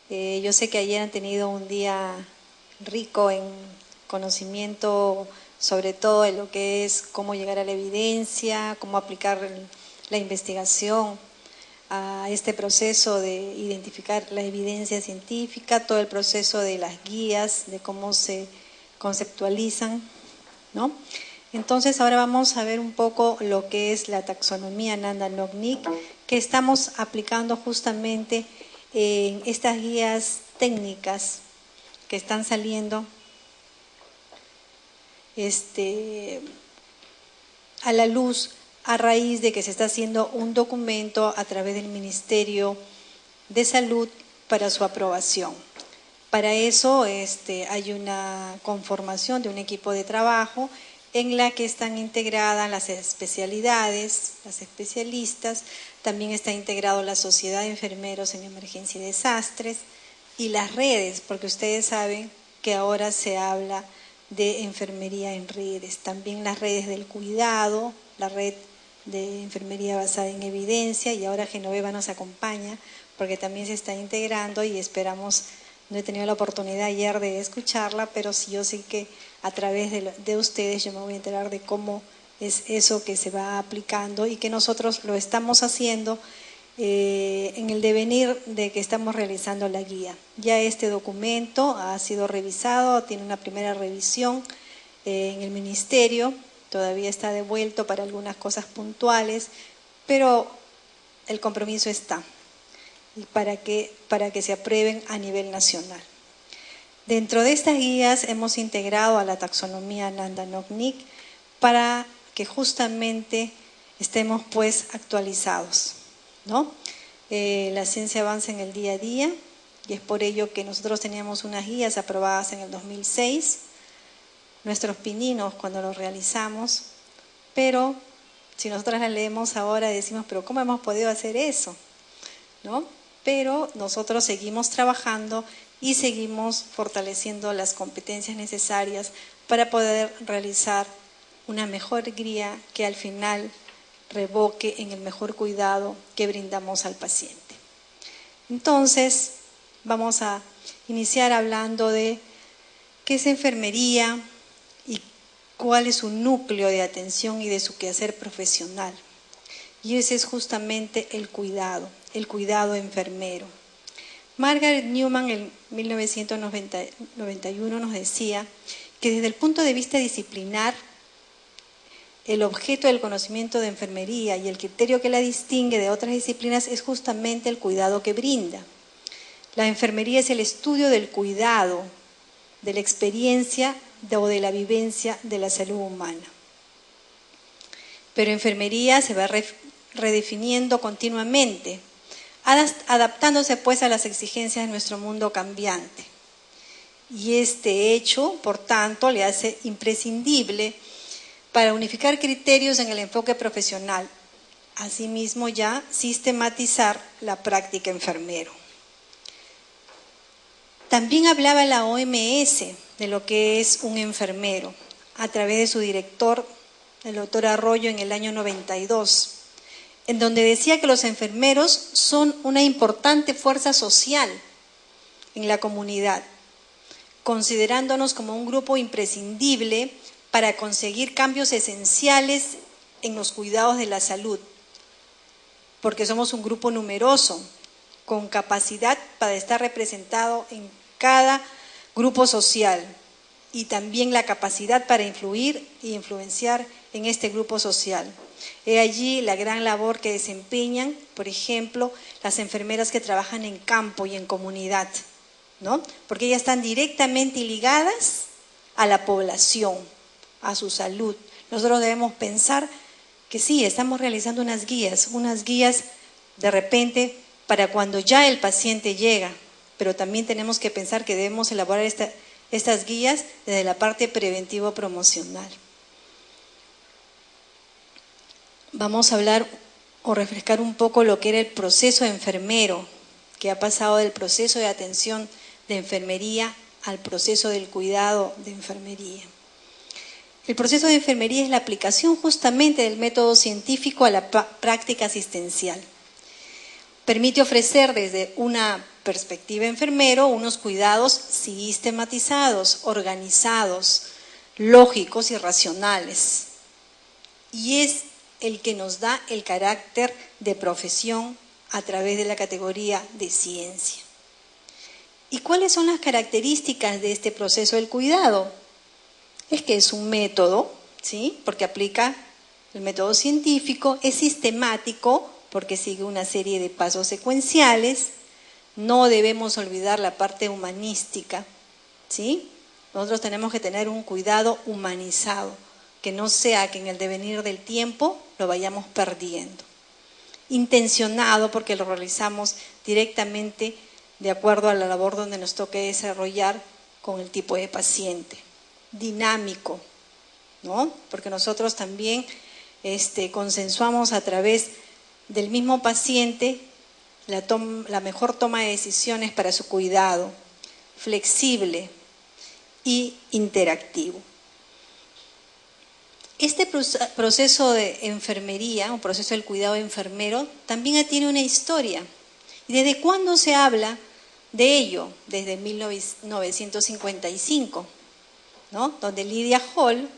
Yo sé que ayer han tenido un día rico en conocimiento, sobre todo en lo que es cómo llegar a la evidencia, cómo aplicar la investigación a este proceso de identificar la evidencia científica, todo el proceso de las guías, de cómo se conceptualizan, ¿no? Entonces ahora vamos a ver un poco lo que es la taxonomía Nanda-Nocnic, que estamos aplicando justamente en estas guías técnicas que están saliendo a la luz a raíz de que se está haciendo un documento a través del Ministerio de Salud para su aprobación. Para eso hay una conformación de un equipo de trabajo en la que están integradas las especialidades, las especialistas, también está integrado la Sociedad de Enfermeros en Emergencia y Desastres y las redes, porque ustedes saben que ahora se habla de enfermería en redes, también las redes del cuidado, la red de enfermería basada en evidencia, y ahora Genoveva nos acompaña porque también se está integrando y esperamos. No he tenido la oportunidad ayer de escucharla, pero sí yo sé que a través de ustedes yo me voy a enterar de cómo es eso que se va aplicando y que nosotros lo estamos haciendo en el devenir de que estamos realizando la guía. Ya este documento ha sido revisado, tiene una primera revisión en el Ministerio, todavía está devuelto para algunas cosas puntuales, pero el compromiso está. Y para que se aprueben a nivel nacional. Dentro de estas guías hemos integrado a la taxonomía Nanda-Nocnic para que justamente estemos pues actualizados, ¿no? La ciencia avanza en el día a día y es por ello que nosotros teníamos unas guías aprobadas en el 2006, nuestros pininos cuando los realizamos, pero si nosotros las leemos ahora decimos, pero ¿cómo hemos podido hacer eso? ¿No? Pero nosotros seguimos trabajando y seguimos fortaleciendo las competencias necesarias para poder realizar una mejor guía que al final revoque en el mejor cuidado que brindamos al paciente. Entonces, vamos a iniciar hablando de qué es enfermería y cuál es su núcleo de atención y de su quehacer profesional. Y ese es justamente el cuidado enfermero. Margaret Newman en 1991 nos decía que desde el punto de vista disciplinar, el objeto del conocimiento de enfermería y el criterio que la distingue de otras disciplinas es justamente el cuidado que brinda. La enfermería es el estudio del cuidado, de la experiencia o de la vivencia de la salud humana. Pero enfermería se va redefiniendo continuamente, adaptándose pues a las exigencias de nuestro mundo cambiante. Y este hecho, por tanto, le hace imprescindible para unificar criterios en el enfoque profesional, asimismo ya sistematizar la práctica enfermero. También hablaba la OMS de lo que es un enfermero, a través de su director, el doctor Arroyo, en el año 92, en donde decía que los enfermeros son una importante fuerza social en la comunidad, considerándonos como un grupo imprescindible para conseguir cambios esenciales en los cuidados de la salud, porque somos un grupo numeroso, con capacidad para estar representado en cada grupo social y también la capacidad para influir e influenciar en este grupo social. He allí la gran labor que desempeñan, por ejemplo, las enfermeras que trabajan en campo y en comunidad, ¿no? Porque ellas están directamente ligadas a la población, a su salud. Nosotros debemos pensar que sí, estamos realizando unas guías de repente para cuando ya el paciente llega, pero también tenemos que pensar que debemos elaborar estas guías desde la parte preventivo-promocional. Vamos a hablar o refrescar un poco lo que era el proceso enfermero, que ha pasado del proceso de atención de enfermería al proceso del cuidado de enfermería. El proceso de enfermería es la aplicación justamente del método científico a la práctica asistencial. Permite ofrecer desde una perspectiva enfermero, unos cuidados sistematizados, organizados, lógicos y racionales. Y es el que nos da el carácter de profesión a través de la categoría de ciencia. ¿Y cuáles son las características de este proceso del cuidado? Es que es un método, ¿sí? Porque aplica el método científico, es sistemático porque sigue una serie de pasos secuenciales. No debemos olvidar la parte humanística, ¿sí? Nosotros tenemos que tener un cuidado humanizado, que no sea que en el devenir del tiempo lo vayamos perdiendo. Intencionado porque lo realizamos directamente de acuerdo a la labor donde nos toque desarrollar con el tipo de paciente. Dinámico, ¿no? Porque nosotros también consensuamos a través del mismo paciente la mejor toma de decisiones para su cuidado, flexible y interactivo. Este proceso de enfermería, un proceso del cuidado enfermero, también tiene una historia. ¿Y desde cuándo se habla de ello? Desde 1955, ¿no? Donde Lydia Hall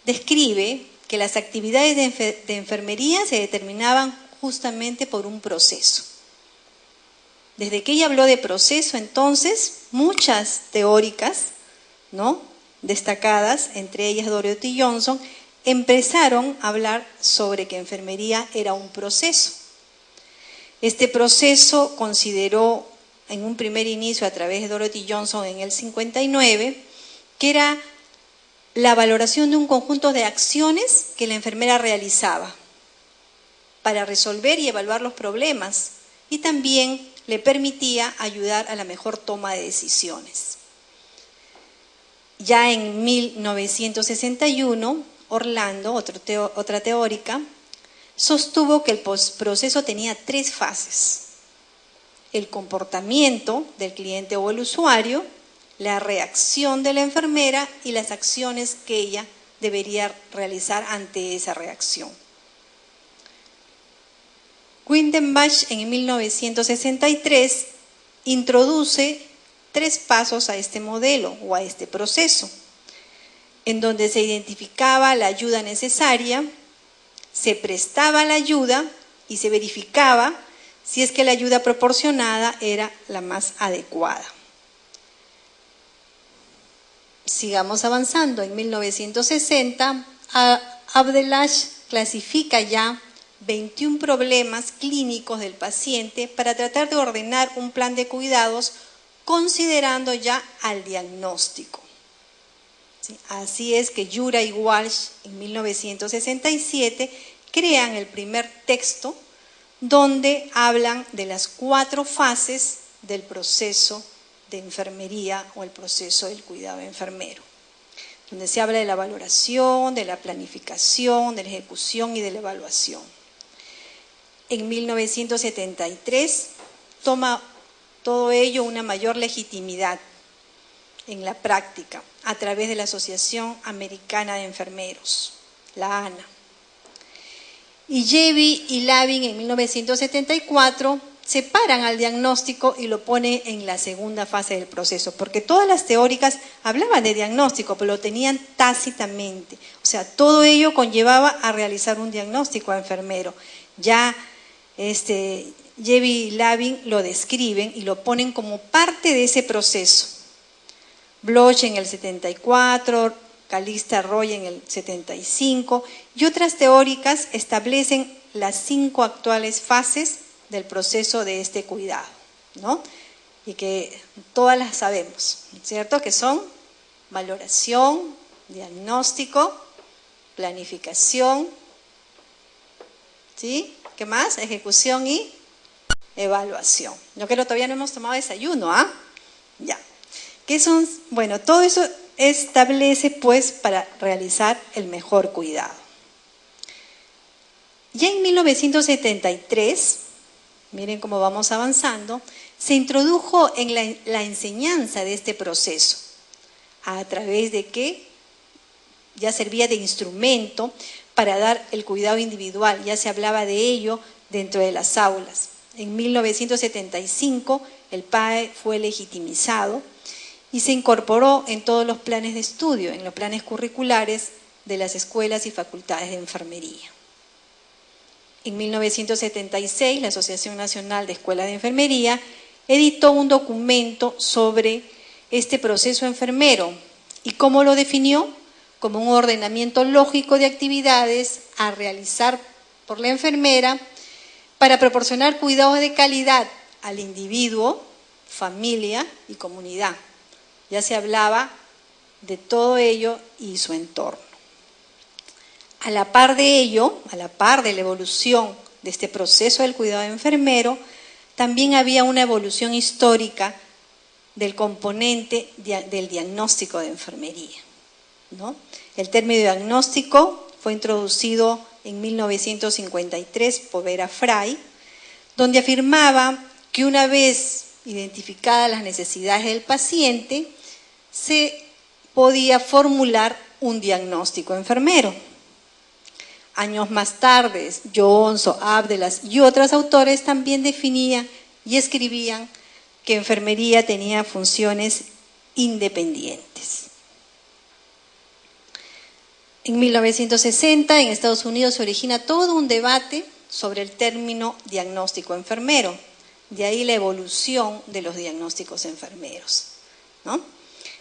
describe que las actividades de enfermería se determinaban justamente por un proceso. Desde que ella habló de proceso, entonces, muchas teóricas, ¿no?, destacadas, entre ellas Dorothy Johnson, empezaron a hablar sobre que enfermería era un proceso. Este proceso consideró en un primer inicio a través de Dorothy Johnson en el 59, que era la valoración de un conjunto de acciones que la enfermera realizaba para resolver y evaluar los problemas y también le permitía ayudar a la mejor toma de decisiones. Ya en 1961, Orlando, otra teórica, sostuvo que el proceso tenía 3 fases: el comportamiento del cliente o el usuario, la reacción de la enfermera y las acciones que ella debería realizar ante esa reacción. Windenbach en 1963 introduce 3 pasos a este modelo o a este proceso, en donde se identificaba la ayuda necesaria, se prestaba la ayuda y se verificaba si es que la ayuda proporcionada era la más adecuada. Sigamos avanzando. En 1960, Abdelage clasifica ya 21 problemas clínicos del paciente para tratar de ordenar un plan de cuidados considerando ya al diagnóstico. ¿Sí? Así es que Yura y Walsh en 1967 crean el primer texto donde hablan de las 4 fases del proceso de enfermería o el proceso del cuidado enfermero, donde se habla de la valoración, de la planificación, de la ejecución y de la evaluación. En 1973 toma todo ello una mayor legitimidad en la práctica a través de la Asociación Americana de Enfermeros, la ANA. Y Jevy y Lavin en 1974 separan al diagnóstico y lo pone en la segunda fase del proceso, porque todas las teóricas hablaban de diagnóstico, pero lo tenían tácitamente. O sea, todo ello conllevaba a realizar un diagnóstico a enfermero. Ya Jevy y Lavin lo describen y lo ponen como parte de ese proceso. Bloch en el 74, Calista Roy en el 75 y otras teóricas establecen las 5 actuales fases del proceso de este cuidado, ¿no? Y que todas las sabemos, ¿cierto? Que son valoración, diagnóstico, planificación, ¿sí? ¿Qué más? Ejecución y evaluación. Yo creo que todavía no hemos tomado desayuno, ¿ah? Ya. ¿Qué son? Bueno, todo eso establece pues para realizar el mejor cuidado. Ya en 1973, miren cómo vamos avanzando, se introdujo en la enseñanza de este proceso, a través de que ya servía de instrumento para dar el cuidado individual, ya se hablaba de ello dentro de las aulas. En 1975 el PAE fue legitimizado y se incorporó en todos los planes de estudio, en los planes curriculares de las escuelas y facultades de enfermería. En 1976, la Asociación Nacional de Escuelas de Enfermería editó un documento sobre este proceso enfermero. ¿Y cómo lo definió? Como un ordenamiento lógico de actividades a realizar por la enfermera para proporcionar cuidados de calidad al individuo, familia y comunidad. Ya se hablaba de todo ello y su entorno. A la par de ello, a la par de la evolución de este proceso del cuidado enfermero, también había una evolución histórica del componente del diagnóstico de enfermería, ¿no? El término diagnóstico fue introducido en 1953 por Vera Fry, donde afirmaba que una vez identificadas las necesidades del paciente, se podía formular un diagnóstico enfermero. Años más tarde, Jones, Abdelas y otros autores también definían y escribían que enfermería tenía funciones independientes. En 1960, en Estados Unidos, se origina todo un debate sobre el término diagnóstico enfermero. De ahí la evolución de los diagnósticos enfermeros, ¿no?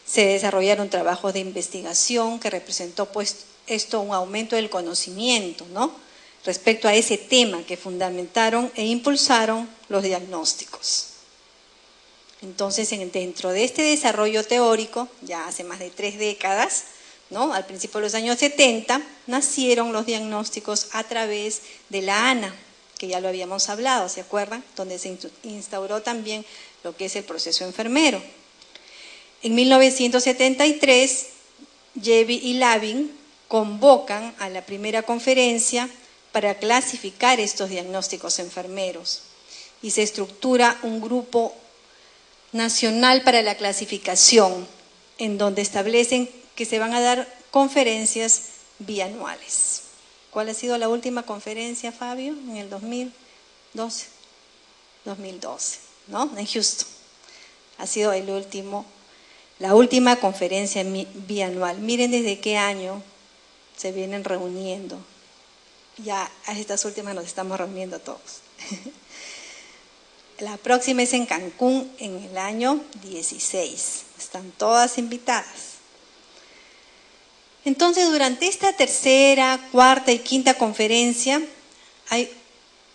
Se desarrollaron trabajos de investigación que representó pues esto un aumento del conocimiento, ¿no? Respecto a ese tema que fundamentaron e impulsaron los diagnósticos. Entonces, dentro de este desarrollo teórico, ya hace más de 3 décadas, ¿no? Al principio de los años 70, nacieron los diagnósticos a través de la ANA, que ya lo habíamos hablado, ¿se acuerdan? Donde se instauró también lo que es el proceso enfermero. En 1973, Jevi y Lavin convocan a la primera conferencia para clasificar estos diagnósticos enfermeros y se estructura un grupo nacional para la clasificación, en donde establecen que se van a dar conferencias bianuales. ¿Cuál ha sido la última conferencia, Fabio? En el 2012, ¿no? En Houston. Ha sido la última conferencia bianual. Miren desde qué año se vienen reuniendo. Ya a estas últimas nos estamos reuniendo todos. La próxima es en Cancún en el año 16. Están todas invitadas. Entonces, durante esta tercera, cuarta y quinta conferencia, hay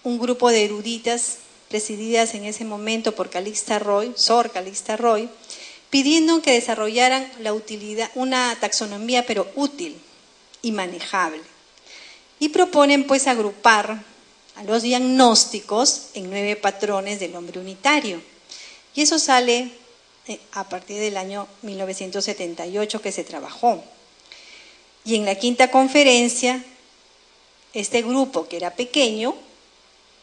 un grupo de eruditas presididas en ese momento por Sor Calixta Roy, pidiendo que desarrollaran una taxonomía pero útil y manejable. Y proponen pues agrupar a los diagnósticos en 9 patrones del hombre unitario. Y eso sale a partir del año 1978 que se trabajó. Y en la quinta conferencia, este grupo, que era pequeño,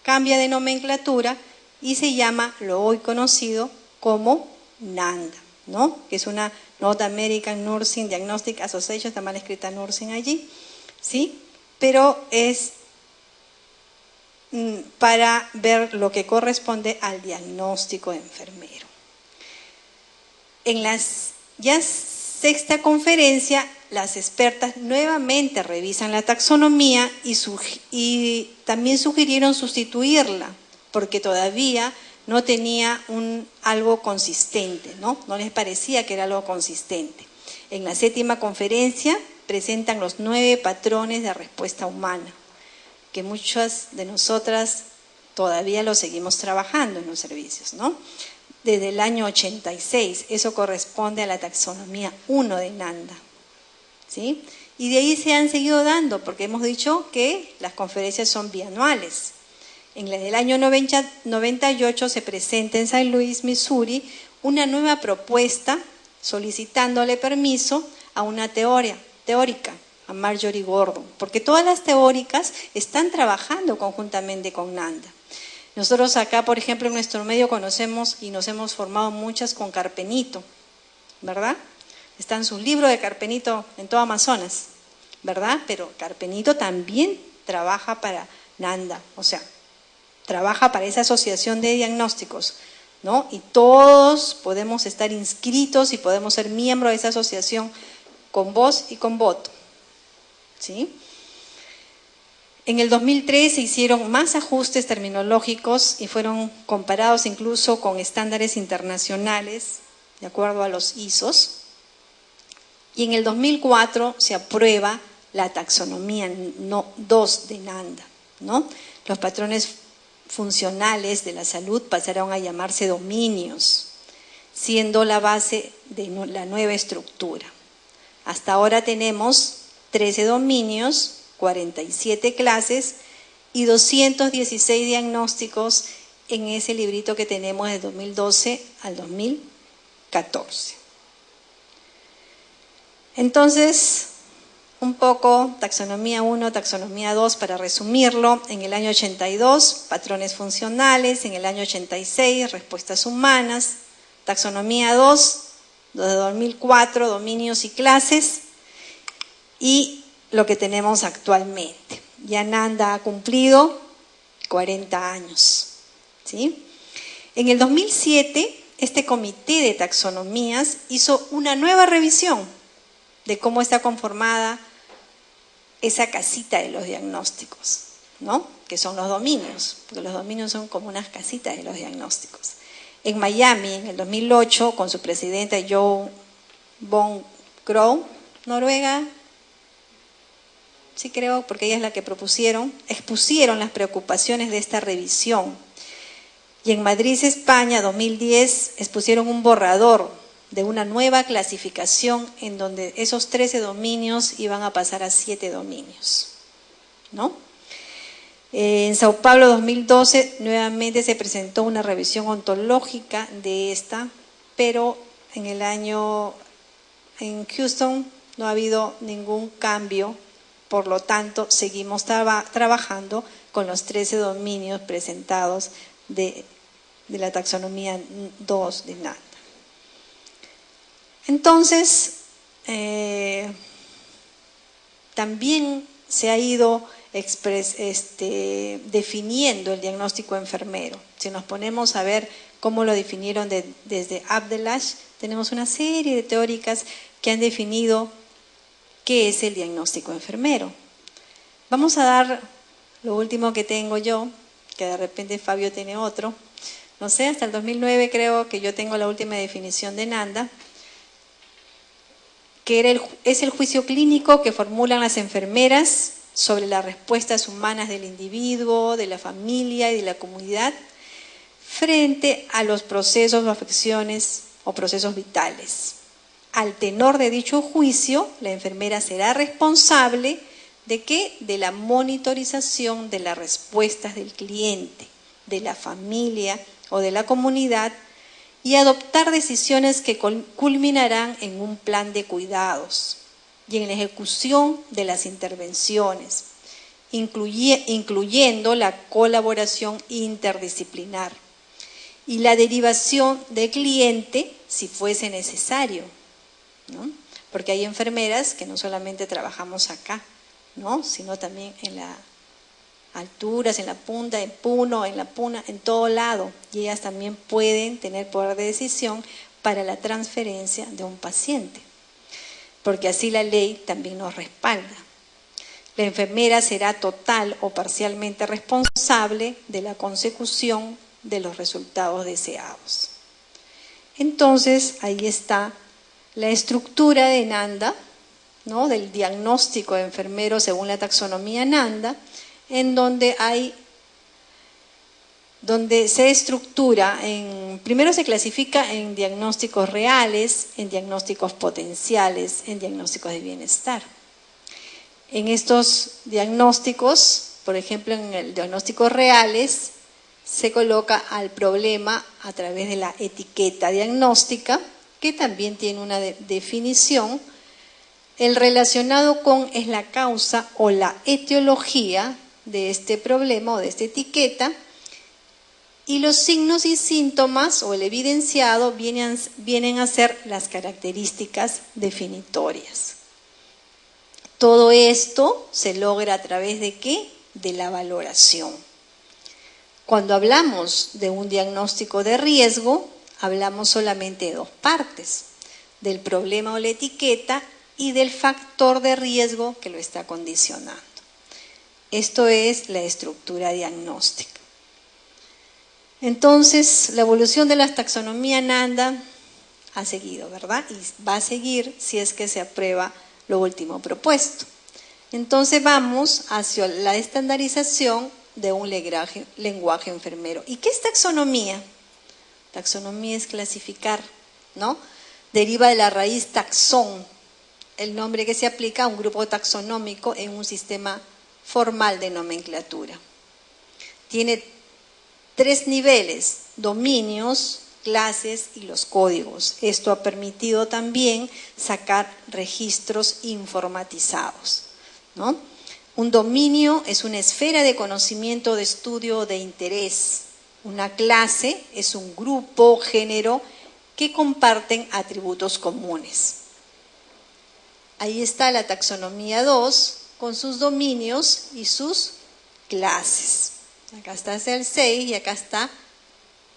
cambia de nomenclatura y se llama lo hoy conocido como NANDA, ¿no? Que es una North American Nursing Diagnostic Association, está mal escrita Nursing allí, ¿sí? Pero es para ver lo que corresponde al diagnóstico de enfermero. En la sexta conferencia, las expertas nuevamente revisan la taxonomía y también sugirieron sustituirla, porque todavía no tenía algo consistente, ¿no? No les parecía que era algo consistente. En la séptima conferencia presentan los 9 patrones de respuesta humana, que muchas de nosotras todavía lo seguimos trabajando en los servicios, ¿no? Desde el año 86, eso corresponde a la taxonomía 1 de NANDA, ¿sí? Y de ahí se han seguido dando, porque hemos dicho que las conferencias son bianuales. En la del año 98 se presenta en San Luis, Missouri, una nueva propuesta solicitándole permiso a una teórica, a Marjorie Gordon, porque todas las teóricas están trabajando conjuntamente con NANDA. Nosotros acá, por ejemplo, en nuestro medio conocemos y nos hemos formado muchas con Carpenito, ¿verdad? Están sus libros de Carpenito en todo Amazonas, ¿verdad? Pero Carpenito también trabaja para NANDA, o sea, trabaja para esa asociación de diagnósticos, ¿no? Y todos podemos estar inscritos y podemos ser miembros de esa asociación con voz y con voto, ¿sí? En el 2003 se hicieron más ajustes terminológicos y fueron comparados incluso con estándares internacionales, de acuerdo a los ISOs. Y en el 2004 se aprueba la taxonomía 2 de NANDA, ¿no? Los patrones funcionales de la salud pasaron a llamarse dominios, siendo la base de la nueva estructura. Hasta ahora tenemos 13 dominios, 47 clases y 216 diagnósticos en ese librito que tenemos de 2012 al 2014. Entonces, un poco taxonomía 1, taxonomía 2 para resumirlo. En el año 82, patrones funcionales. En el año 86, respuestas humanas. Taxonomía 2, de 2004, dominios y clases. Y lo que tenemos actualmente. Ya NANDA ha cumplido 40 años, ¿sí? En el 2007, este comité de taxonomías hizo una nueva revisión de cómo está conformada esa casita de los diagnósticos, ¿no? Que son los dominios, porque los dominios son como unas casitas de los diagnósticos. En Miami, en el 2008, con su presidenta Jo von Krogh, Noruega, sí creo, porque ella es la que expusieron las preocupaciones de esta revisión. Y en Madrid, España, 2010, expusieron un borrador de una nueva clasificación en donde esos 13 dominios iban a pasar a 7 dominios, ¿no? En Sao Paulo 2012 nuevamente se presentó una revisión ontológica de esta, pero en Houston no ha habido ningún cambio, por lo tanto seguimos trabajando con los 13 dominios presentados de la taxonomía 2 de NANDA. Entonces, también se ha ido definiendo el diagnóstico enfermero. Si nos ponemos a ver cómo lo definieron desde Abdelaj, tenemos una serie de teóricas que han definido qué es el diagnóstico enfermero. Vamos a dar lo último que tengo yo, que de repente Fabio tiene otro. No sé, hasta el 2009 creo que yo tengo la última definición de NANDA, que es el juicio clínico que formulan las enfermeras sobre las respuestas humanas del individuo, de la familia y de la comunidad frente a los procesos o afecciones o procesos vitales. Al tenor de dicho juicio, la enfermera será responsable ¿de qué? De la monitorización de las respuestas del cliente, de la familia o de la comunidad y adoptar decisiones que culminarán en un plan de cuidados y en la ejecución de las intervenciones, incluyendo la colaboración interdisciplinar y la derivación del cliente si fuese necesario, ¿no? Porque hay enfermeras que no solamente trabajamos acá, ¿no? Sino también en las alturas, en la punta, en Puno, en la Puna, en todo lado. Y ellas también pueden tener poder de decisión para la transferencia de un paciente. Porque así la ley también nos respalda. La enfermera será total o parcialmente responsable de la consecución de los resultados deseados. Entonces, ahí está la estructura de NANDA, ¿no? Del diagnóstico de enfermero según la taxonomía NANDA, en donde se estructura primero se clasifica en diagnósticos reales, en diagnósticos potenciales, en diagnósticos de bienestar. En estos diagnósticos, por ejemplo, en el diagnóstico reales, se coloca al problema a través de la etiqueta diagnóstica, que también tiene una definición. El relacionado con es la causa o la etiología de este problema o de esta etiqueta, y los signos y síntomas o el evidenciado vienen a ser las características definitorias. Todo esto se logra a través de ¿qué? De la valoración. Cuando hablamos de un diagnóstico de riesgo, hablamos solamente de dos partes, del problema o la etiqueta y del factor de riesgo que lo está condicionando. Esto es la estructura diagnóstica. Entonces, la evolución de la taxonomía Nanda ha seguido, ¿verdad? Y va a seguir si es que se aprueba lo último propuesto. Entonces vamos hacia la estandarización de un lenguaje enfermero. ¿Y qué es taxonomía? Taxonomía es clasificar, ¿no? Deriva de la raíz taxón, el nombre que se aplica a un grupo taxonómico en un sistema formal de nomenclatura. Tiene 3 niveles: dominios, clases y los códigos. Esto ha permitido también sacar registros informatizados, ¿no? Un dominio es una esfera de conocimiento, de estudio o de interés. Una clase es un grupo, género, que comparten atributos comunes. Ahí está la taxonomía 2 con sus dominios y sus clases. Acá está el 6 y acá está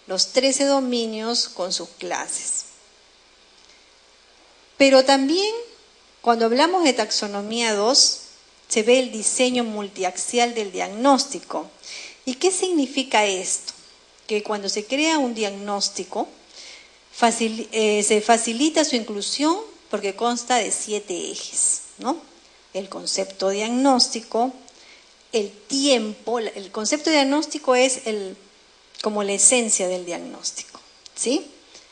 los 13 dominios con sus clases. Pero también, cuando hablamos de taxonomía 2, se ve el diseño multiaxial del diagnóstico. ¿Y qué significa esto? Que cuando se crea un diagnóstico, se facilita su inclusión porque consta de 7 ejes, ¿no? El concepto diagnóstico, el tiempo. El concepto diagnóstico es como la esencia del diagnóstico, ¿sí?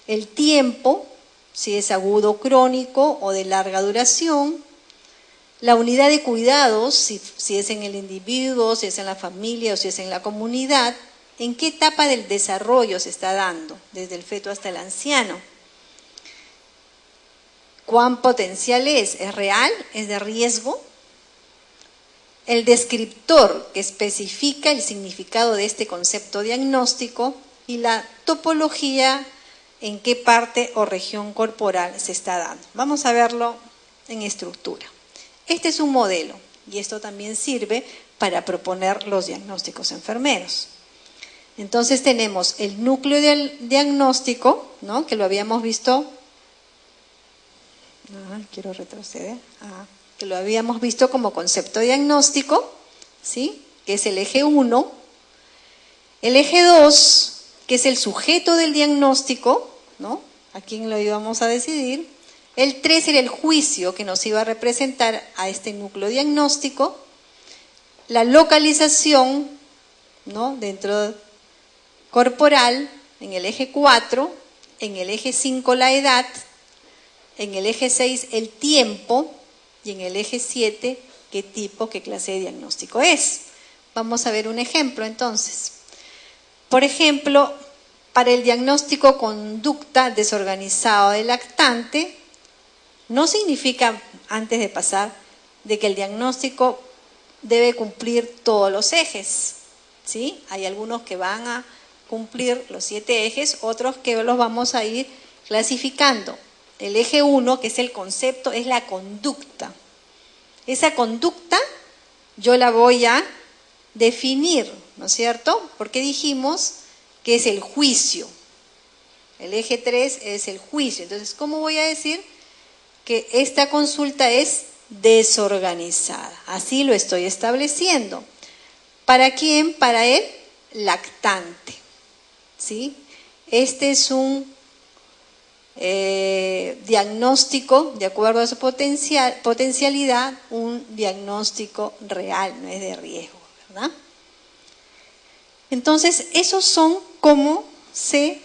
El tiempo, si es agudo o crónico o de larga duración. La unidad de cuidados, si es en el individuo, si es en la familia o si es en la comunidad. ¿En qué etapa del desarrollo se está dando? Desde el feto hasta el anciano. ¿Cuán potencial es? ¿Es real? ¿Es de riesgo? El descriptor que especifica el significado de este concepto diagnóstico y la topología, en qué parte o región corporal se está dando. Vamos a verlo en estructura. Este es un modelo y esto también sirve para proponer los diagnósticos enfermeros. Entonces tenemos el núcleo del diagnóstico, ¿no? Que lo habíamos visto. Quiero retroceder. Que lo habíamos visto como concepto diagnóstico, ¿sí? Que es el eje 1. El eje 2, que es el sujeto del diagnóstico, ¿no? A quién lo íbamos a decidir. El 3 era el juicio que nos iba a representar a este núcleo diagnóstico. La localización, ¿no? Dentro corporal, en el eje 4, en el eje 5 la edad, en el eje 6 el tiempo y en el eje 7 qué tipo, qué clase de diagnóstico es. Vamos a ver un ejemplo entonces. Por ejemplo, para el diagnóstico conducta desorganizada del lactante, no significa, antes de pasar, de que el diagnóstico debe cumplir todos los ejes, ¿sí? Hay algunos que van a cumplir los 7 ejes, otros que los vamos a ir clasificando. El eje 1, que es el concepto, es la conducta. Esa conducta yo la voy a definir, ¿no es cierto? Porque dijimos que es el juicio. El eje 3 es el juicio. Entonces, ¿cómo voy a decir que esta consulta es desorganizada? Así lo estoy estableciendo. ¿Para quién? Para el lactante, ¿sí? Este es un diagnóstico, de acuerdo a su potencialidad, un diagnóstico real, no es de riesgo, ¿verdad? Entonces, esos son cómo se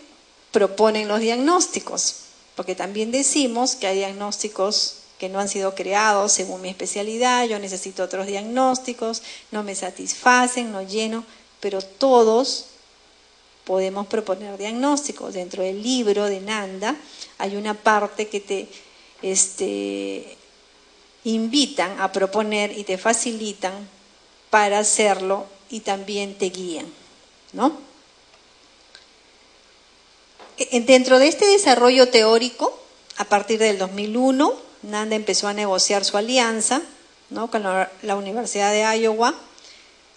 proponen los diagnósticos, porque también decimos que hay diagnósticos que no han sido creados según mi especialidad, yo necesito otros diagnósticos, no me satisfacen, no lleno, pero todos podemos proponer diagnósticos. Dentro del libro de Nanda hay una parte que te invitan a proponer y te facilitan para hacerlo y también te guían, ¿no? Dentro de este desarrollo teórico, a partir del 2001, Nanda empezó a negociar su alianza, ¿no? Con la Universidad de Iowa.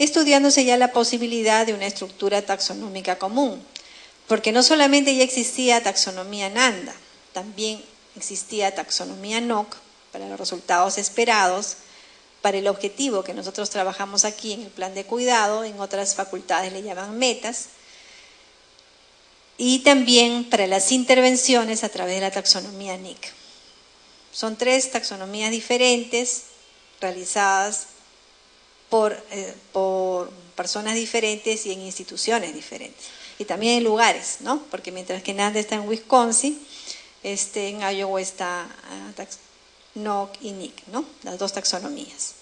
estudiándose ya la posibilidad de una estructura taxonómica común, porque no solamente ya existía taxonomía Nanda, también existía taxonomía NOC para los resultados esperados, para el objetivo que nosotros trabajamos aquí en el plan de cuidado, en otras facultades le llaman metas, y también para las intervenciones a través de la taxonomía NIC. Son 3 taxonomías diferentes realizadas por personas diferentes y en instituciones diferentes. Y también en lugares, ¿no? Porque mientras que Nanda está en Wisconsin, en Iowa está NOC y NIC, ¿no? Las 2 taxonomías.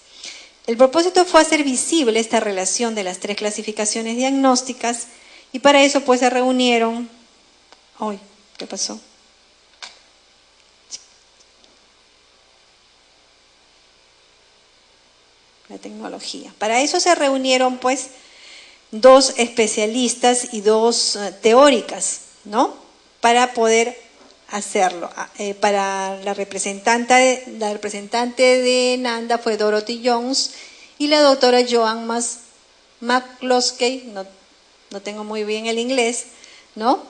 El propósito fue hacer visible esta relación de las 3 clasificaciones diagnósticas y para eso pues se reunieron... ¡Ay! ¿Qué pasó? La tecnología. Para eso se reunieron pues 2 especialistas y 2 teóricas, ¿no? Para poder hacerlo. Para la representante de Nanda fue Dorothy Jones y la doctora Joan McCloskey, no tengo muy bien el inglés, ¿no?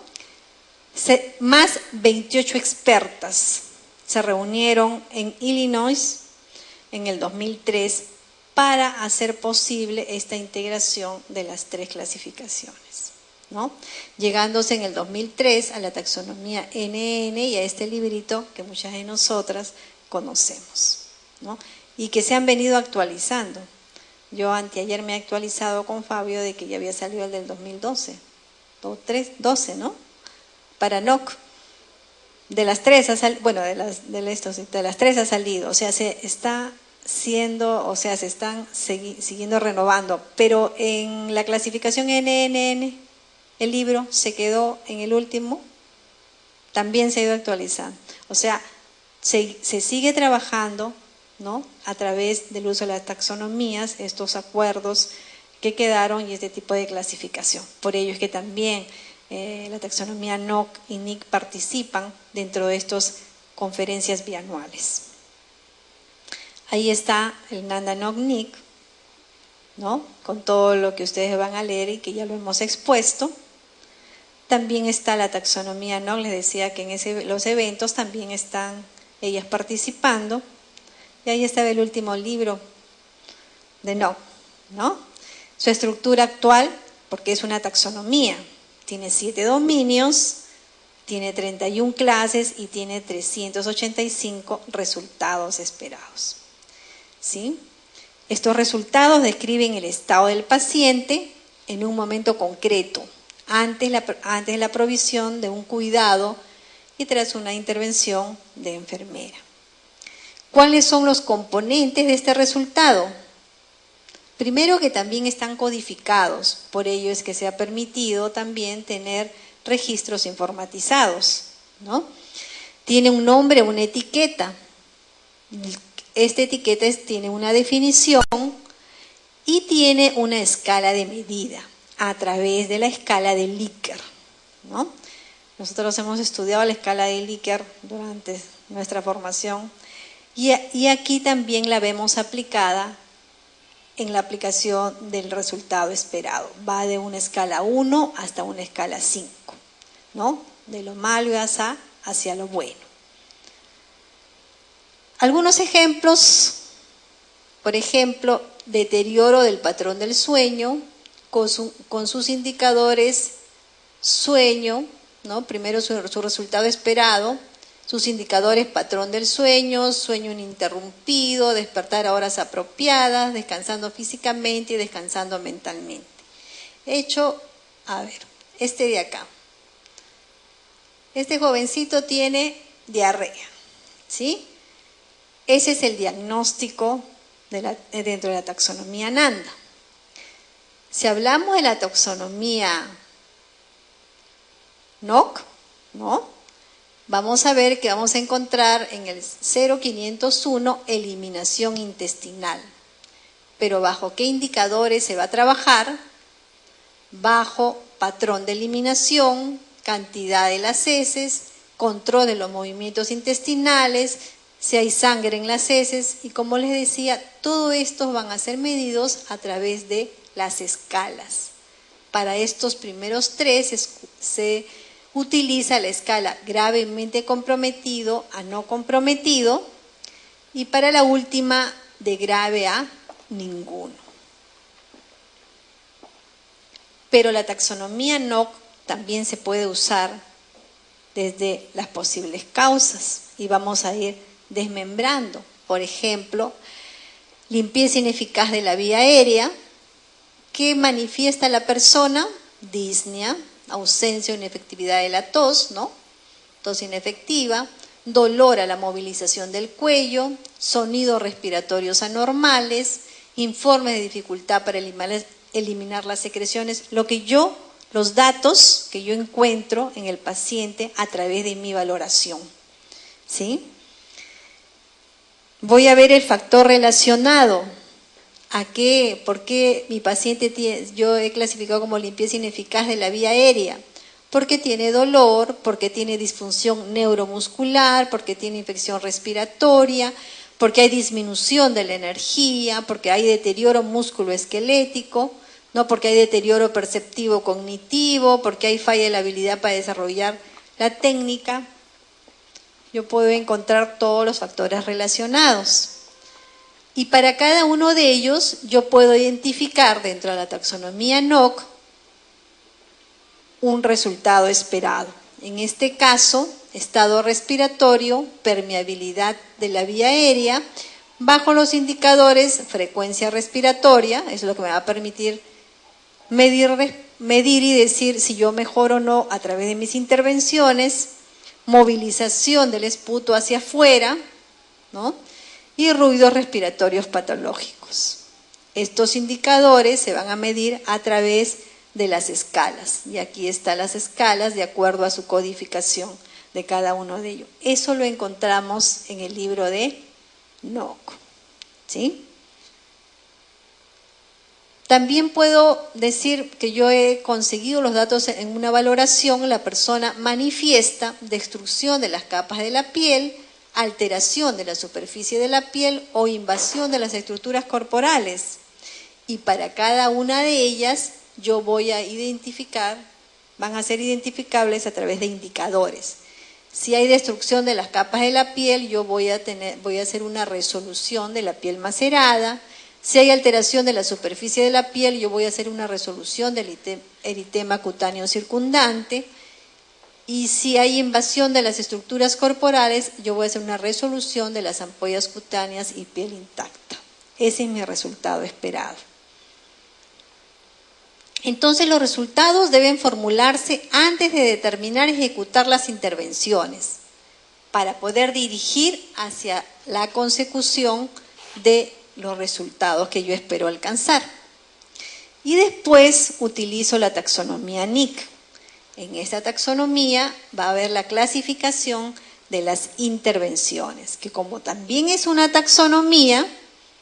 Más 28 expertas se reunieron en Illinois en el 2003 para hacer posible esta integración de las 3 clasificaciones, ¿no? Llegándose en el 2003 a la taxonomía NN y a este librito que muchas de nosotras conocemos, ¿no? Y que se han venido actualizando. Yo anteayer me he actualizado con Fabio de que ya había salido el del 2012, 12, ¿no? Para NOC. De las 3 ha salido, bueno, de las 3 ha salido, o sea, se están siguiendo renovando, pero en la clasificación NNN, el libro se quedó en el último, también se ha ido actualizando. O sea, se sigue trabajando, ¿no? A través del uso de las taxonomías, estos acuerdos que quedaron y este tipo de clasificación. Por ello es que también la taxonomía NOC y NIC participan dentro de estas conferencias bianuales. Ahí está el Nanda NOC NIC, ¿no? Con todo lo que ustedes van a leer y que ya lo hemos expuesto. También está la taxonomía NOC, les decía que en los eventos también están ellas participando. Y ahí estaba el último libro de NOC, ¿no? Su estructura actual, porque es una taxonomía, tiene 7 dominios, tiene 31 clases y tiene 385 resultados esperados, ¿sí? Estos resultados describen el estado del paciente en un momento concreto, antes de la provisión de un cuidado y tras una intervención de enfermera. ¿Cuáles son los componentes de este resultado? Primero, que también están codificados, por ello es que se ha permitido también tener registros informatizados, ¿no? Tiene un nombre, una etiqueta. Esta etiqueta tiene una definición y tiene una escala de medida a través de la escala de Likert, ¿no? Nosotros hemos estudiado la escala de Likert durante nuestra formación y aquí también la vemos aplicada en la aplicación del resultado esperado. Va de una escala 1 hasta una escala 5, ¿no? De lo malo hacia lo bueno. Algunos ejemplos, por ejemplo, deterioro del patrón del sueño con sus indicadores sueño, ¿no? Primero su resultado esperado, sus indicadores patrón del sueño, sueño ininterrumpido, despertar a horas apropiadas, descansando físicamente y descansando mentalmente. Hecho, a ver, este de acá. Este jovencito tiene diarrea, ¿sí? Ese es el diagnóstico dentro de la taxonomía Nanda. Si hablamos de la taxonomía NOC, ¿no? Vamos a ver que vamos a encontrar en el 0501 eliminación intestinal. Pero ¿bajo qué indicadores se va a trabajar? Bajo patrón de eliminación, cantidad de las heces, control de los movimientos intestinales, si hay sangre en las heces y como les decía, todo estos van a ser medidos a través de las escalas. Para estos primeros tres se utiliza la escala gravemente comprometido a no comprometido y para la última de grave a ninguno. Pero la taxonomía NOC también se puede usar desde las posibles causas y vamos a ir desmembrando. Por ejemplo, limpieza ineficaz de la vía aérea. ¿Qué manifiesta la persona? Disnea, ausencia o inefectividad de la tos, ¿no? Tos inefectiva, dolor a la movilización del cuello, sonidos respiratorios anormales, informes de dificultad para eliminar las secreciones, los datos que yo encuentro en el paciente a través de mi valoración, ¿sí? Voy a ver el factor relacionado. ¿Por qué mi paciente yo he clasificado como limpieza ineficaz de la vía aérea? Porque tiene dolor, porque tiene disfunción neuromuscular, porque tiene infección respiratoria, porque hay disminución de la energía, porque hay deterioro musculoesquelético, ¿no? Porque hay deterioro perceptivo cognitivo, porque hay falla de la habilidad para desarrollar la técnica. Yo puedo encontrar todos los factores relacionados. Y para cada uno de ellos yo puedo identificar dentro de la taxonomía NOC un resultado esperado. En este caso, estado respiratorio, permeabilidad de la vía aérea, bajo los indicadores frecuencia respiratoria, es lo que me va a permitir medir y decir si yo mejoro o no a través de mis intervenciones, movilización del esputo hacia afuera, ¿no? Y ruidos respiratorios patológicos. Estos indicadores se van a medir a través de las escalas. Y aquí están las escalas de acuerdo a su codificación de cada uno de ellos. Eso lo encontramos en el libro de NOC, ¿sí? También puedo decir que yo he conseguido los datos en una valoración. La persona manifiesta destrucción de las capas de la piel, alteración de la superficie de la piel o invasión de las estructuras corporales. Y para cada una de ellas yo voy a identificar, van a ser identificables a través de indicadores. Si hay destrucción de las capas de la piel, yo voy a hacer una resolución de la piel macerada. Si hay alteración de la superficie de la piel, yo voy a hacer una resolución del eritema cutáneo circundante. Y si hay invasión de las estructuras corporales, yo voy a hacer una resolución de las ampollas cutáneas y piel intacta. Ese es mi resultado esperado. Entonces los resultados deben formularse antes de determinar y ejecutar las intervenciones para poder dirigir hacia la consecución de los resultados que yo espero alcanzar. Y después utilizo la taxonomía NIC. En esta taxonomía va a haber la clasificación de las intervenciones, que como también es una taxonomía,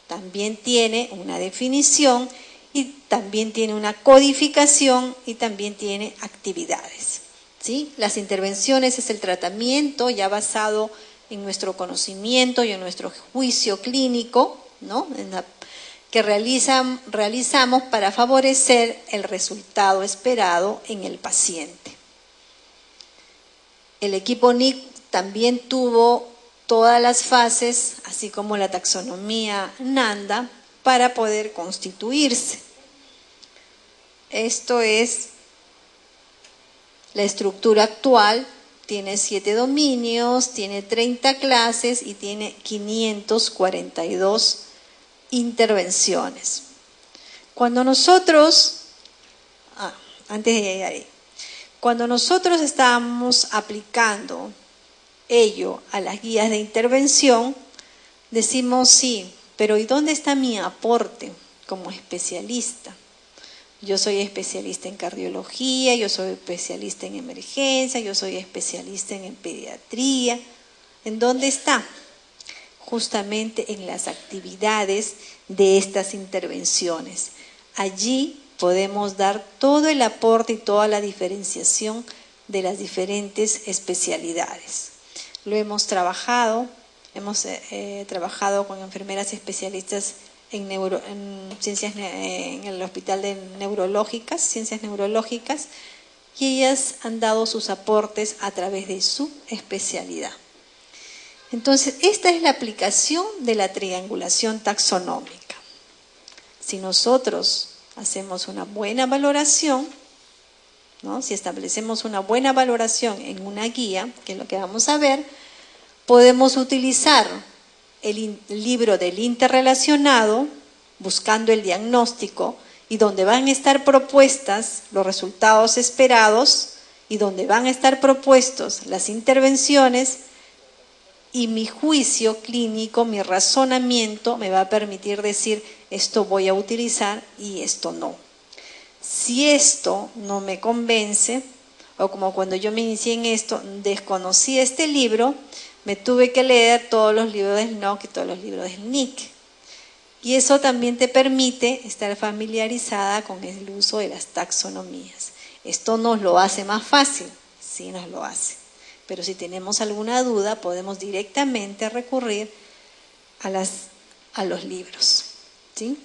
también tiene una definición y también tiene una codificación y también tiene actividades, ¿sí? Las intervenciones es el tratamiento ya basado en nuestro conocimiento y en nuestro juicio clínico, ¿no? Que realizamos para favorecer el resultado esperado en el paciente. El equipo NIC también tuvo todas las fases, así como la taxonomía NANDA, para poder constituirse. Esto es la estructura actual, tiene 7 dominios, tiene 30 clases y tiene 542 intervenciones. Cuando nosotros, antes de llegar ahí, cuando nosotros estábamos aplicando ello a las guías de intervención, decimos sí, pero ¿y dónde está mi aporte como especialista? Yo soy especialista en cardiología, yo soy especialista en emergencia, yo soy especialista en pediatría. ¿En dónde está? Justamente en las actividades de estas intervenciones. Allí podemos dar todo el aporte y toda la diferenciación de las diferentes especialidades. Lo hemos trabajado con enfermeras especialistas en el Hospital de Ciencias Neurológicas, y ellas han dado sus aportes a través de su especialidad. Entonces, esta es la aplicación de la triangulación taxonómica. Si nosotros hacemos una buena valoración, ¿no? Si establecemos una buena valoración en una guía, que es lo que vamos a ver, podemos utilizar el libro del interrelacionado, buscando el diagnóstico, y donde van a estar propuestas los resultados esperados, y donde van a estar propuestos las intervenciones, y mi juicio clínico, mi razonamiento me va a permitir decir, esto voy a utilizar y esto no. Si esto no me convence, o como cuando yo me inicié en esto, desconocí este libro, me tuve que leer todos los libros del NOC y todos los libros del NIC. Y eso también te permite estar familiarizada con el uso de las taxonomías. Esto nos lo hace más fácil, sí nos lo hace. Pero si tenemos alguna duda, podemos directamente recurrir a los libros, ¿sí?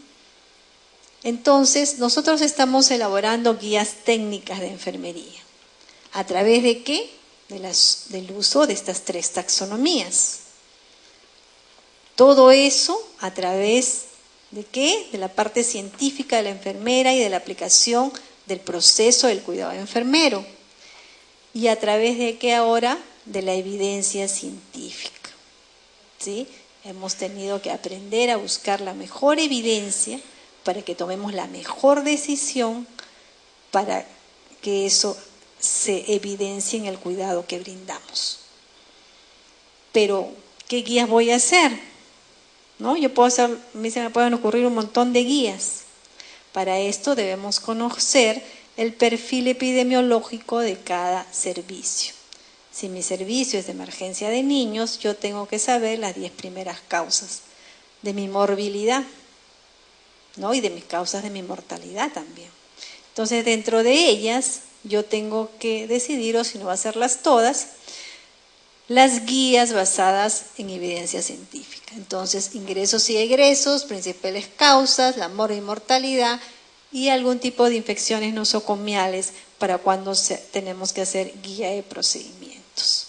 Entonces, nosotros estamos elaborando guías técnicas de enfermería. ¿A través de qué? Del uso de estas 3 taxonomías. Todo eso a través de qué? De la parte científica de la enfermera y de la aplicación del proceso del cuidado enfermero. ¿Y a través de qué ahora? De la evidencia científica, ¿sí? Hemos tenido que aprender a buscar la mejor evidencia para que tomemos la mejor decisión, para que eso se evidencie en el cuidado que brindamos. Pero, ¿qué guías voy a hacer? ¿No? Yo puedo hacer, a mí se me pueden ocurrir un montón de guías. Para esto debemos conocer el perfil epidemiológico de cada servicio. Si mi servicio es de emergencia de niños, yo tengo que saber las 10 primeras causas de mi morbilidad, ¿no? Y de mis causas de mi mortalidad también. Entonces, dentro de ellas, yo tengo que decidir, o si no va a hacerlas todas, las guías basadas en evidencia científica. Entonces, ingresos y egresos, principales causas, la mortalidad y algún tipo de infecciones nosocomiales para cuando tenemos que hacer guía de procedimientos.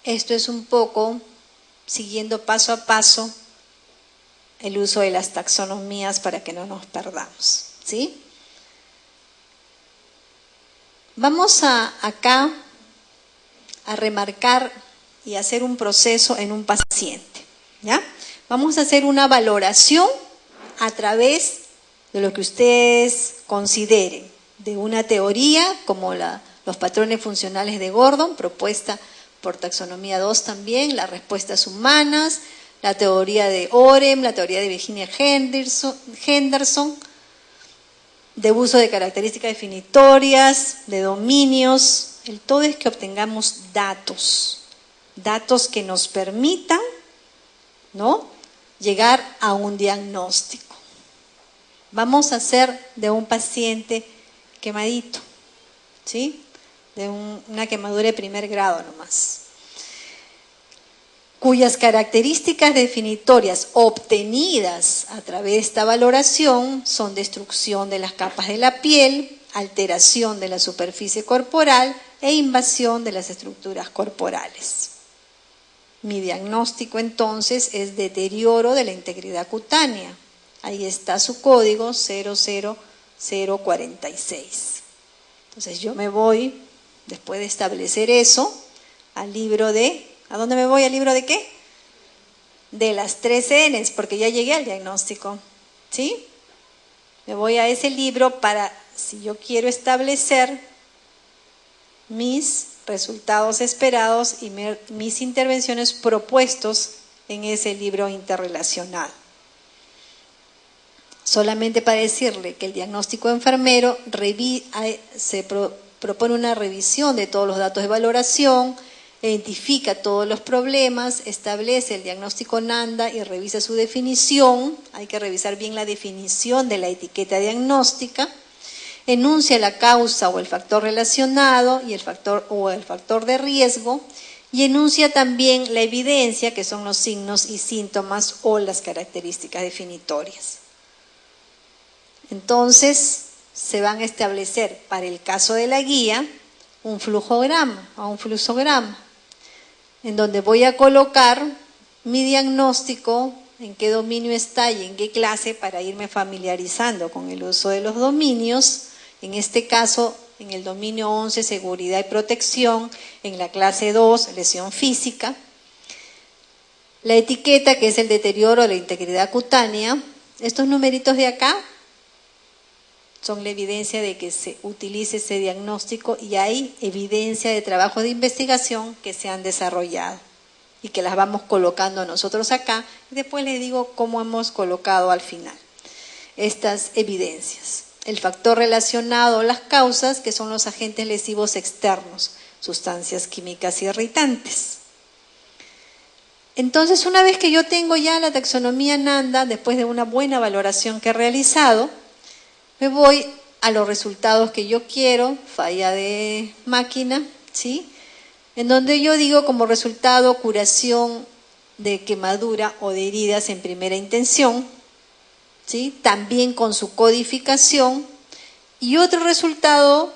Esto es un poco siguiendo paso a paso el uso de las taxonomías para que no nos perdamos, ¿sí? Vamos acá a remarcar y hacer un proceso en un paciente, ¿ya? Vamos a hacer una valoración a través de lo que ustedes consideren, de una teoría como los patrones funcionales de Gordon, propuesta por Taxonomía 2 también, las respuestas humanas, la teoría de Orem, la teoría de Virginia Henderson, de uso de características definitorias, de dominios. El todo es que obtengamos datos que nos permitan, ¿no?, llegar a un diagnóstico. Vamos a hacer de un paciente quemadito, ¿sí?, de una quemadura de 1er grado nomás, cuyas características definitorias obtenidas a través de esta valoración son destrucción de las capas de la piel, alteración de la superficie corporal e invasión de las estructuras corporales. Mi diagnóstico entonces es deterioro de la integridad cutánea. Ahí está su código 00046. Entonces yo me voy, después de establecer eso, al libro de... ¿A dónde me voy? ¿Al libro de qué? De las 3 N's, porque ya llegué al diagnóstico, ¿sí? Me voy a ese libro para, si yo quiero establecer mis resultados esperados y mis intervenciones propuestos en ese libro interrelacionado. Solamente para decirle que el diagnóstico enfermero propone una revisión de todos los datos de valoración, identifica todos los problemas, establece el diagnóstico NANDA y revisa su definición. Hay que revisar bien la definición de la etiqueta diagnóstica. Enuncia la causa o el factor relacionado y el factor de riesgo y enuncia también la evidencia, que son los signos y síntomas o las características definitorias. Entonces, se van a establecer para el caso de la guía un flujograma o un fluxograma, en donde voy a colocar mi diagnóstico, en qué dominio está y en qué clase, para irme familiarizando con el uso de los dominios. En este caso, en el dominio 11, seguridad y protección, en la clase 2, lesión física. La etiqueta, que es el deterioro de la integridad cutánea. Estos numeritos de acá son la evidencia de que se utilice ese diagnóstico y hay evidencia de trabajo de investigación que se han desarrollado y que las vamos colocando nosotros acá. Y después les digo cómo hemos colocado al final estas evidencias. El factor relacionado, las causas, que son los agentes lesivos externos, sustancias químicas irritantes. Entonces, una vez que yo tengo ya la taxonomía NANDA, después de una buena valoración que he realizado, me voy a los resultados que yo quiero, falla de máquina, ¿sí? En donde yo digo como resultado curación de quemadura o de heridas en primera intención, ¿sí? También con su codificación. Y otro resultado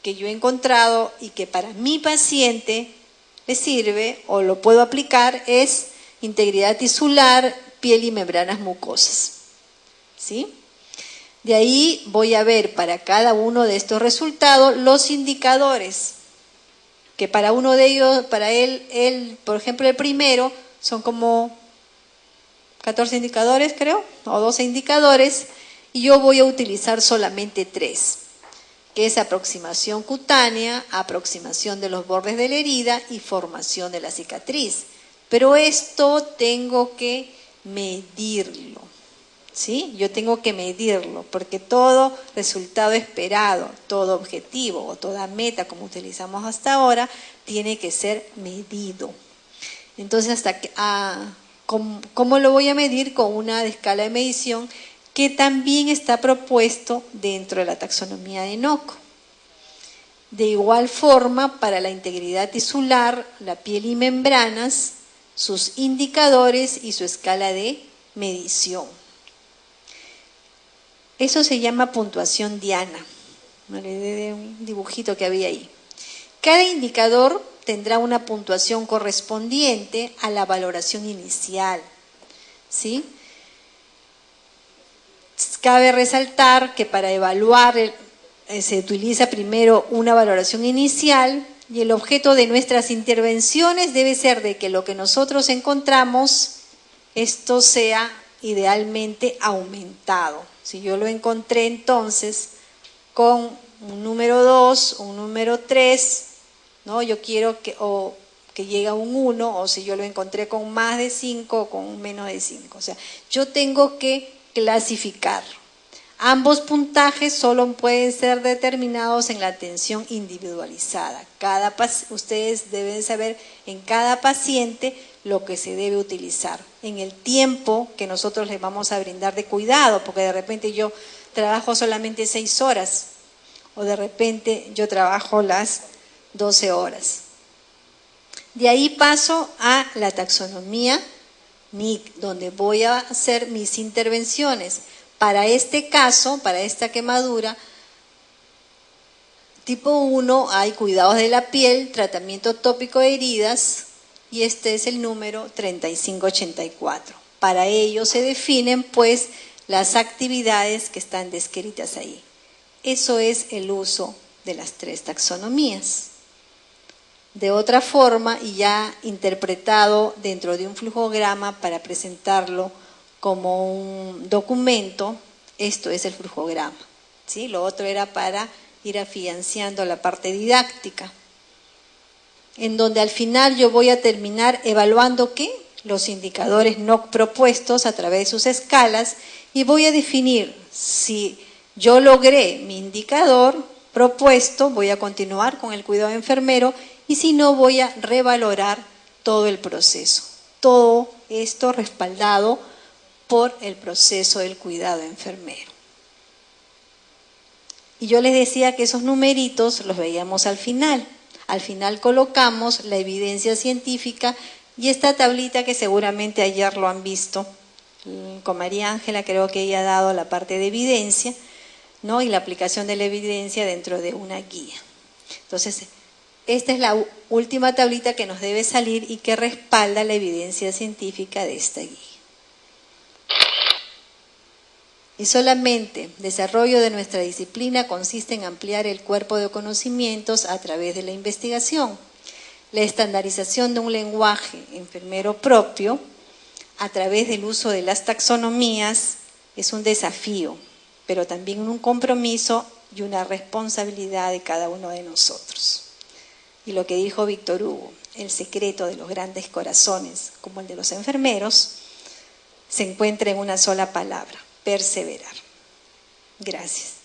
que yo he encontrado y que para mi paciente le sirve o lo puedo aplicar es integridad tisular, piel y membranas mucosas, ¿sí? De ahí voy a ver para cada uno de estos resultados los indicadores, que para uno de ellos, para él, por ejemplo, el primero, son como 14 indicadores, creo, o 12 indicadores, y yo voy a utilizar solamente 3, que es aproximación cutánea, aproximación de los bordes de la herida y formación de la cicatriz. Pero esto tengo que medirlo, ¿sí? Yo tengo que medirlo, porque todo resultado esperado, todo objetivo o toda meta, como utilizamos hasta ahora, tiene que ser medido. Entonces, ¿cómo lo voy a medir? Con una escala de medición que también está propuesto dentro de la taxonomía de NOC. De igual forma, para la integridad tisular, la piel y membranas, sus indicadores y su escala de medición. Eso se llama puntuación Diana. De un dibujito que había ahí. Cada indicador tendrá una puntuación correspondiente a la valoración inicial, ¿sí? Cabe resaltar que para evaluar se utiliza primero una valoración inicial y el objeto de nuestras intervenciones debe ser de que lo que nosotros encontramos, esto sea idealmente aumentado. Si yo lo encontré entonces con un número 2, un número 3, ¿no? Yo quiero que llegue a un 1, o si yo lo encontré con más de 5 o con menos de 5. O sea, yo tengo que clasificar. Ambos puntajes solo pueden ser determinados en la atención individualizada. Ustedes deben saber en cada paciente lo que se debe utilizar, en el tiempo que nosotros les vamos a brindar de cuidado, porque de repente yo trabajo solamente 6 horas, o de repente yo trabajo las 12 horas. De ahí paso a la taxonomía NIC, donde voy a hacer mis intervenciones. Para este caso, para esta quemadura, tipo 1, hay cuidados de la piel, tratamiento tópico de heridas, y este es el número 3584. Para ello se definen, pues, las actividades que están descritas ahí. Eso es el uso de las 3 taxonomías. De otra forma, y ya interpretado dentro de un flujograma para presentarlo como un documento, esto es el flujograma, ¿sí? Lo otro era para ir afianzando la parte didáctica, en donde al final yo voy a terminar evaluando ¿qué? Los indicadores NOC propuestos a través de sus escalas, y voy a definir si yo logré mi indicador propuesto, voy a continuar con el cuidado enfermero, y si no, voy a revalorar todo el proceso. Todo esto respaldado por el proceso del cuidado enfermero. Y yo les decía que esos numeritos los veíamos al final. Al final colocamos la evidencia científica y esta tablita que seguramente ayer lo han visto con María Ángela, creo que ella ha dado la parte de evidencia, ¿no? Y la aplicación de la evidencia dentro de una guía. Entonces, esta es la última tablita que nos debe salir y que respalda la evidencia científica de esta guía. Y solamente desarrollo de nuestra disciplina consiste en ampliar el cuerpo de conocimientos a través de la investigación. La estandarización de un lenguaje enfermero propio a través del uso de las taxonomías es un desafío, pero también un compromiso y una responsabilidad de cada uno de nosotros. Y lo que dijo Víctor Hugo, el secreto de los grandes corazones, como el de los enfermeros, se encuentra en una sola palabra: perseverar. Gracias.